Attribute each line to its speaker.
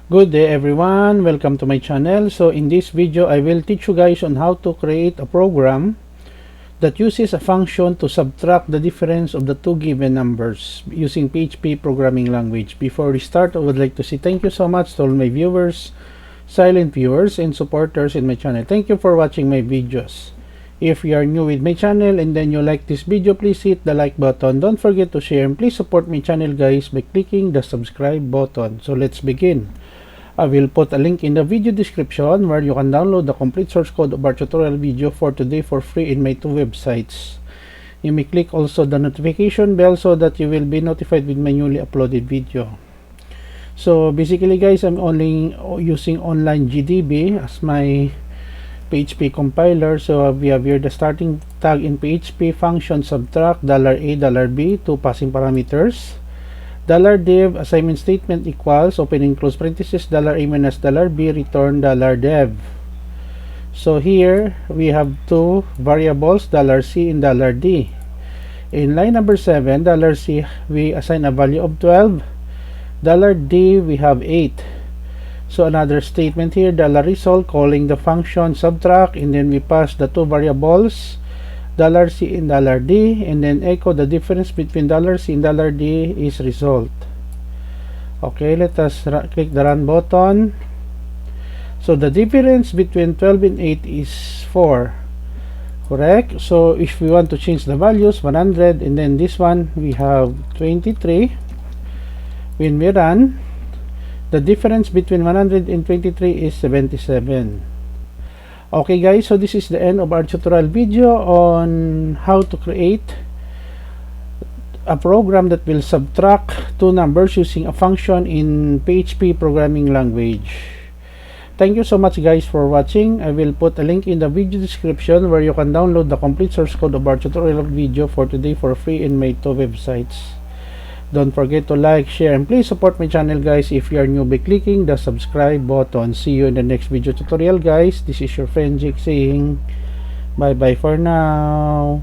Speaker 1: Good day everyone, welcome to my channel. So in this video I will teach you guys on how to create a program that uses a function to subtract the difference of the two given numbers using PHP programming language. Before we start, I would like to say thank you so much to all my viewers, silent viewers and supporters in my channel. Thank you for watching my videos. If you are new with my channel and then you like this video, please hit the like button. Don't forget to share and please support my channel guys by clicking the subscribe button. So let's begin. I will put a link in the video description where you can download the complete source code of our tutorial video for today for free in my two websites. You may click also the notification bell so that you will be notified with my newly uploaded video. So basically guys, I'm only using online GDB as my PHP compiler. So we have here the starting tag in PHP function subtract $a, $b, two passing parameters. $div assignment statement equals open and close parenthesis $a minus $b return $dev. So here we have two variables $c and $d. In line number 7, $c we assign a value of 12, $d we have 8. So another statement here, $result calling the function subtract, and then we pass the two variables $c and $d, and then echo the difference between $c and $d is result. Okay, let us click the run button. So the difference between 12 and 8 is 4, correct? So if we want to change the values, 100, and then this one we have 23. When we run, the difference between 100 and 23 is 77. Okay guys, so this is the end of our tutorial video on how to create a program that will subtract two numbers using a function in PHP programming language. Thank you so much guys for watching. I will put a link in the video description where you can download the complete source code of our tutorial video for today for free in my two websites. Don't forget to like, share, and please support my channel guys if you are new by clicking the subscribe button. See you in the next video tutorial guys. This is your friend Jake saying bye bye for now.